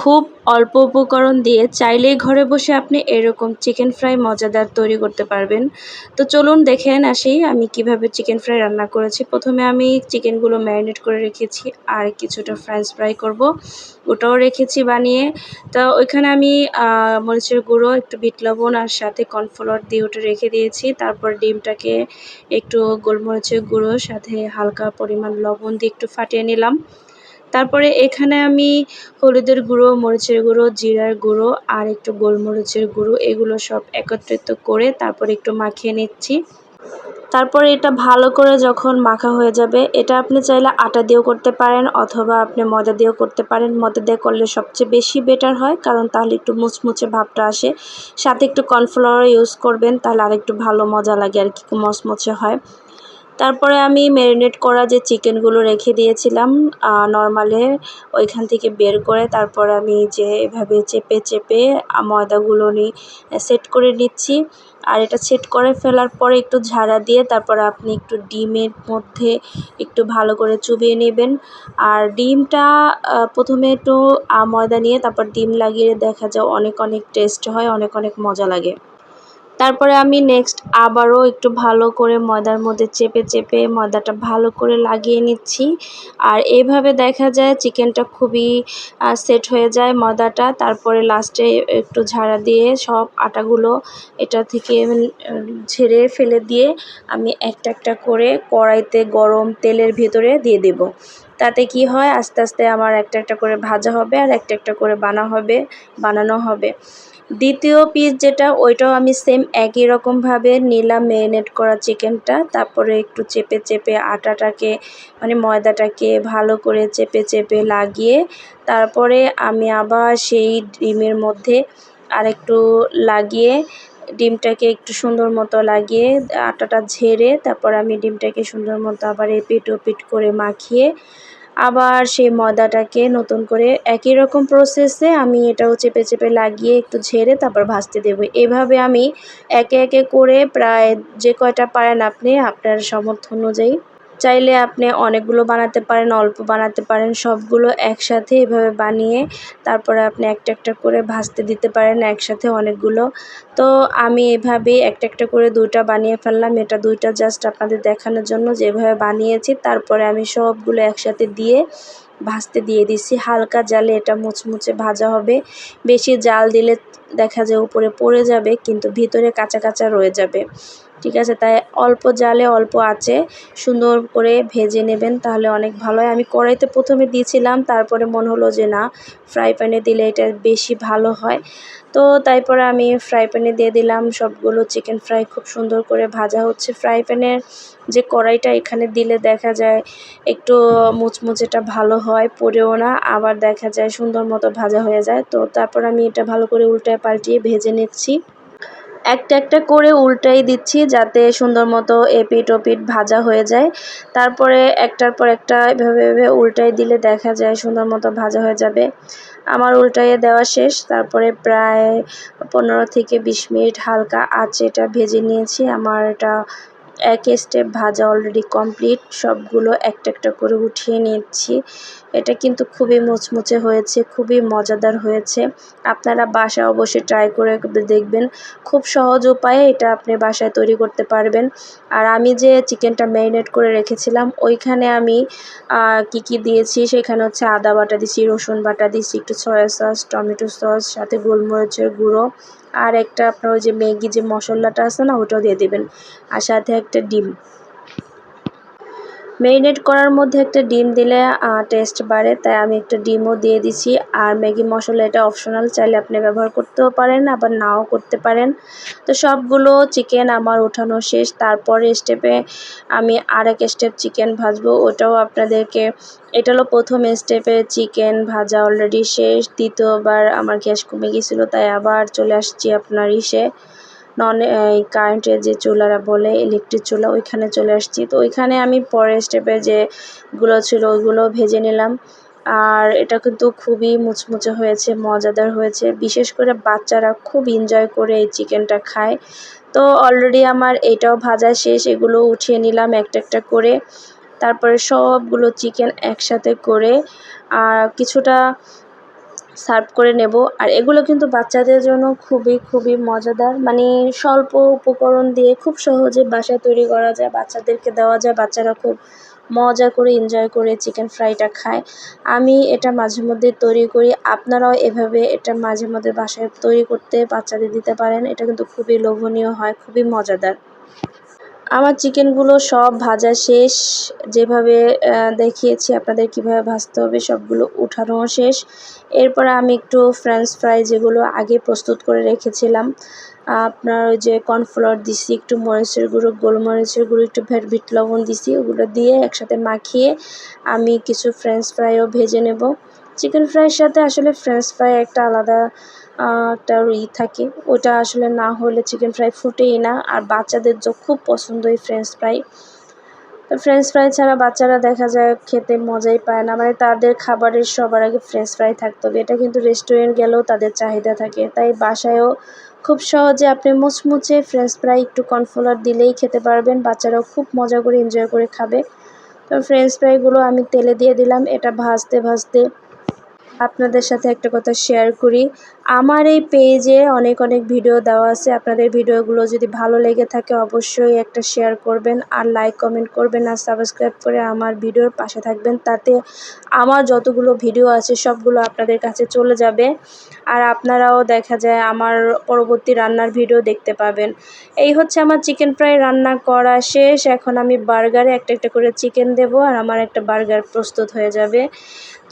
খুব অল্প উপকরণ দিয়ে চাইলেই ঘরে বসে আপনি এরকম চিকেন ফ্রাই মজাদার তৈরি করতে পারবেন। তো চলুন দেখে আসি আমি কিভাবে চিকেন ফ্রাই রান্না করেছি। প্রথমে আমি চিকেনগুলো ম্যারিনেট করে রেখেছি আর কিছুটা ফ্রেঞ্চ ফ্রাই করব, ওটাও রেখেছি বানিয়ে। তো ওইখানে আমি মরিচের গুঁড়ো, একটু বিট লবণ আর সাথে কর্নফ্লাওয়ার দিয়ে ওটা রেখে দিয়েছি। তারপর ডিমটাকে একটু গোলমরিচের গুঁড়ো সাথে হালকা পরিমাণ লবণ দিয়ে একটু ফাটিয়ে নিলাম। তারপরে এখানে আমি হলুদের গুঁড়ো, মরিচের গুঁড়ো, জিরার গুঁড়ো আর একটু গোলমরিচের গুঁড়ো এগুলো সব একত্রিত করে তারপরে একটু মাখিয়ে নিচ্ছি। তারপরে এটা ভালো করে যখন মাখা হয়ে যাবে, এটা আপনি চাইলে আটা দিয়েও করতে পারেন অথবা আপনি ময়দা দিয়েও করতে পারেন। ময়দা দিয়ে করলে সবচেয়ে বেশি বেটার হয়, কারণ তাহলে একটু মুচমুচে ভাবটা আসে। সাথে একটু কর্নফ্লাওয়ার ইউজ করবেন, তাহলে আরেকটু ভালো মজা লাগে আর কি, মচমচে হয়। তারপরে আমি ম্যারিনেট করা যে চিকেনগুলো রেখে দিয়েছিলাম নরমালে, ওইখান থেকে বের করে তারপর আমি যে এভাবে চেপে চেপে ময়দাগুলো সেট করে নিচ্ছি। আর এটা সেট করে ফেলার পরে একটু ঝাড়া দিয়ে তারপরে আপনি একটু ডিমের মধ্যে একটু ভালো করে চুবিয়ে নেবেন। আর ডিমটা প্রথমে একটু ময়দা নিয়ে তারপর ডিম লাগিয়ে দেখা যায় অনেক অনেক টেস্ট হয়, অনেক অনেক মজা লাগে। তারপরে আমি নেক্সট আবারও একটু ভালো করে ময়দার মধ্যে চেপে চেপে ময়দাটা ভালো করে লাগিয়ে নিচ্ছি। আর এইভাবে দেখা যায় চিকেনটা খুবই সেট হয়ে যায় ময়দাটা। তারপরে লাস্টে একটু ঝাড়া দিয়ে সব আটাগুলো এটা থেকে ঝেড়ে ফেলে দিয়ে আমি একটা একটা করে কড়াইতে গরম তেলের ভেতরে দিয়ে দেব। তাতে কি হয়, আস্তে আস্তে আমার একটা একটা করে ভাজা হবে আর একটা একটা করে বানানো হবে। দ্বিতীয় পিস যেটা, ওইটাও আমি সেম একই রকমভাবে নিলাম ম্যারিনেট করা চিকেনটা। তারপরে একটু চেপে চেপে আটাটাকে মানে ময়দাটাকে ভালো করে চেপে চেপে লাগিয়ে তারপরে আমি আবার সেই ডিমের মধ্যে আরেকটু লাগিয়ে ডিমটাকে একটু সুন্দর মতো লাগিয়ে আটাটা ঝেড়ে তারপর আমি ডিমটাকে সুন্দর মতো আবার এপিট ওপিট করে মাখিয়ে আবার সেই ময়দাটাকে নতুন করে একই রকম প্রসেসে আমি এটাও চেপে চেপে লাগিয়ে একটু ঝেড়ে তারপর ভাজতে দেবো। এভাবে আমি একে একে করে প্রায় যে কয়টা পারেন আপনি আপনার সামর্থ্য অনুযায়ী, চাইলে আপনি অনেকগুলো বানাতে পারেন, অল্প বানাতে পারেন, সবগুলো একসাথে এভাবে বানিয়ে তারপরে আপনি একটা একটা করে ভাজতে দিতে পারেন একসাথে অনেকগুলো। তো আমি এভাবে একটা একটা করে দুইটা বানিয়ে ফেললাম। এটা দুইটা জাস্ট আপনাদের দেখানোর জন্য যেভাবে বানিয়েছি। তারপরে আমি সবগুলো একসাথে দিয়ে ভাজতে দিয়ে দিছি। হালকা জালে এটা মুচমুচে ভাজা হবে। বেশি জাল দিলে দেখা যায় উপরে পড়ে যাবে কিন্তু ভিতরে কাঁচা কাঁচা রয়ে যাবে, ঠিক আছে? তাই অল্প জালে অল্প আঁচে সুন্দর করে ভেজে নেবেন, তাহলে অনেক ভালো হয়। আমি কড়াইতে প্রথমে দিয়েছিলাম, তারপরে মনে হলো যে না, ফ্রাই প্যানে দিলে এটা বেশি ভালো হয়। তো তারপরে আমি ফ্রাই প্যানে দিয়ে দিলাম সবগুলো চিকেন ফ্রাই। খুব সুন্দর করে ভাজা হচ্ছে। ফ্রাই প্যানের যে কড়াইটা, এখানে দিলে দেখা যায় একটু মুচমুচেটা ভালো হয়, পড়েও না, আবার দেখা যায় সুন্দর মতো ভাজা হয়ে যায়। তো তারপর আমি এটা ভালো করে উল্টায় পাল্টিয়ে ভেজে নিচ্ছি। একটা একটা করে উল্টাই দিচ্ছি যাতে সুন্দর মতো এপিট ওপিট ভাজা হয়ে যায়। তারপরে একটার পর একটা এভাবে এভাবে উল্টাই দিলে দেখা যায় সুন্দর মতো ভাজা হয়ে যাবে। আমার উল্টাইয়ে দেওয়া শেষ। তারপরে প্রায় 15 থেকে 20 মিনিট হালকা আঁচে এটা ভেজে নিয়েছি। আমার এটা এক স্টেপ ভাজা অলরেডি কমপ্লিট। সবগুলো একটা একটা করে উঠিয়ে নিচ্ছি। এটা কিন্তু খুবই মুচমুচে হয়েছে, খুবই মজাদার হয়েছে। আপনারা বাসায় অবশ্যই ট্রাই করে দেখবেন। খুব সহজ উপায়ে এটা আপনি বাসায় তৈরি করতে পারবেন। আর আমি যে চিকেনটা ম্যারিনেট করে রেখেছিলাম, ওইখানে আমি কি দিয়েছি, সেখানে হচ্ছে আদা বাটা দিছি, রসুন বাটা দিছি, একটু সয়া সস, টমেটো সস, সাথে গোলমরিচের গুঁড়ো আর একটা আপনার ওই যে ম্যাগি যে মশলাটা আছে না, ওটাও দিয়ে দেবেন। আর সাথে একটা ডিম। ম্যারিনেট করার মধ্যে একটা ডিম দিলে টেস্ট বাড়ে, তাই আমি একটা ডিমও দিয়ে দিছি। আর ম্যাগি মশলা এটা অপশনাল, চাইলে আপনি ব্যবহার করতেও পারেন আবার নাও করতে পারেন। তো সবগুলো চিকেন আমার ওঠানো শেষ। তারপরে স্টেপে আমি আরেক স্টেপ চিকেন ভাজবো, ওটাও আপনাদেরকে, এটা হলো প্রথম স্টেপে চিকেন ভাজা অলরেডি শেষ। দ্বিতীয়বার আমার গ্যাস কমে গিয়েছিলো, তাই আবার চলে আসছি আপনার কারেন্টের যে চুলারা বলে, ইলেকট্রিক চুলা, ওইখানে চলে আসছি। তো ওইখানে আমি পরের স্টেপে যেগুলো ছিল ওইগুলো ভেজে নিলাম। আর এটা কিন্তু খুবই মুচমুচে হয়েছে, মজাদার হয়েছে। বিশেষ করে বাচ্চারা খুব এনজয় করে এই চিকেনটা খায়। তো অলরেডি আমার এটাও ভাজা শেষ, এগুলো উঠিয়ে নিলাম একটা একটা করে। তারপরে সবগুলো চিকেন একসাথে করে কিছুটা সার্ভ করে নেব। আর এগুলো কিন্তু বাচ্চাদের জন্য খুবই মজাদার, মানে স্বল্প উপকরণ দিয়ে খুব সহজে বাসায় তৈরি করা যায়, বাচ্চাদেরকে দেওয়া যায়, বাচ্চারা খুব মজা করে এনজয় করে চিকেন ফ্রাইটা খায়। আমি এটা মাঝে মধ্যে তৈরি করি, আপনারাও এভাবে এটা মাঝে মধ্যে বাসায় তৈরি করতে বাচ্চাদের দিতে পারেন। এটা কিন্তু খুবই লোভনীয় হয়, খুবই মজাদার। আমার চিকেনগুলো সব ভাজা শেষ, যেভাবে দেখিয়েছি আপনাদের কিভাবে ভাজতে হবে সবগুলো উঠানো শেষ। এরপরে আমি একটু ফ্রেঞ্চ ফ্রাই যেগুলো আগে প্রস্তুত করে রেখেছিলাম, আপনার ওই যে কর্নফ্লাওয়ার দিছি, একটু মরিচের গুঁড়ো, গোলমরিচের গুঁড়ো, একটু বিট লবণ দিছি, ওগুলো দিয়ে একসাথে মাখিয়ে আমি কিছু ফ্রেঞ্চ ফ্রাইও ভেজে নেব। চিকেন ফ্রাইয়ের সাথে আসলে ফ্রেঞ্চ ফ্রাই একটা আলাদা একটা থাকে, ওটা আসলে না হলে চিকেন ফ্রাই ফুটেই না। আর বাচ্চাদের খুব পছন্দ এই ফ্রেঞ্চ ফ্রাই। তো ফ্রেঞ্চ ফ্রাই ছাড়া বাচ্চারা দেখা যায় খেতে মজাই পায় না, মানে তাদের খাবারের সবার আগে ফ্রেঞ্চ ফ্রাই থাকতে হবে। এটা কিন্তু রেস্টুরেন্ট গেলেও তাদের চাহিদা থাকে, তাই বাসায়ও খুব সহজে আপনি মুচমুচে ফ্রেঞ্চ ফ্রাই একটু কর্নফ্লাওয়ার দিলেই খেতে পারবেন, বাচ্চারাও খুব মজা করে এনজয় করে খাবে। তো ফ্রেঞ্চ ফ্রাইগুলো আমি তেলে দিয়ে দিলাম। এটা ভাজতে ভাজতে আপনাদের সাথে একটা কথা শেয়ার করি, আমার এই পেজে অনেক ভিডিও দেওয়া আছে। আপনাদের ভিডিওগুলো যদি ভালো লেগে থাকে অবশ্যই একটা শেয়ার করবেন, আর লাইক কমেন্ট করবেন, আর সাবস্ক্রাইব করে আমার ভিডিওর পাশে থাকবেন। তাতে আমার যতগুলো ভিডিও আছে সবগুলো আপনাদের কাছে চলে যাবে, আর আপনারাও দেখা যায় আমার পরবর্তী রান্নার ভিডিও দেখতে পাবেন। এই হচ্ছে আমার চিকেন ফ্রাই রান্না করা শেষ। এখন আমি বার্গারে একটা করে চিকেন দেব, আর আমার একটা বার্গার প্রস্তুত হয়ে যাবে।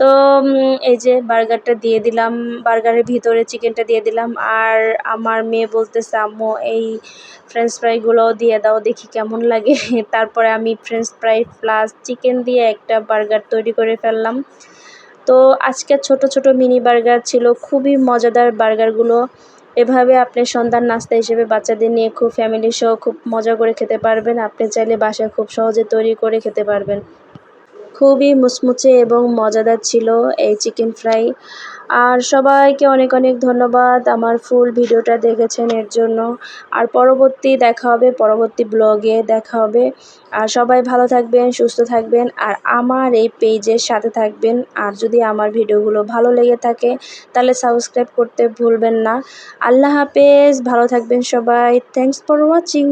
তো এই যে বার্গারটা দিয়ে দিলাম, বার্গারের ভিতরে চিকেনটা দিয়ে দিলাম। আর আমার মেয়ে বলতেছে, আম্মু এই ফ্রেঞ্চ ফ্রাইগুলোও দিয়ে দাও, দেখি কেমন লাগে। তারপরে আমি ফ্রেঞ্চ ফ্রাই প্লাস চিকেন দিয়ে একটা বার্গার তৈরি করে ফেললাম। তো আজকে ছোট মিনি বার্গার ছিল, খুবই মজাদার বার্গারগুলো। এভাবে আপনি সন্ধ্যার নাস্তা হিসেবে বাচ্চাদের নিয়ে খুব ফ্যামিলি সহ খুব মজা করে খেতে পারবেন। আপনি চাইলে বাসায় খুব সহজে তৈরি করে খেতে পারবেন। খুবই মুচমুচে এবং মজাদার ছিল এই চিকেন ফ্রাই। আর সবাইকে অনেক ধন্যবাদ আমার ফুল ভিডিওটা দেখেছেন এর জন্য। আর পরবর্তী ব্লগে দেখা হবে। আর সবাই ভালো থাকবেন, সুস্থ থাকবেন, আর আমার এই পেজের সাথে থাকবেন। আর যদি আমার ভিডিওগুলো ভালো লেগে থাকে তাহলে সাবস্ক্রাইব করতে ভুলবেন না। আল্লাহ হাফেজ, ভালো থাকবেন সবাই। Thanks for watching.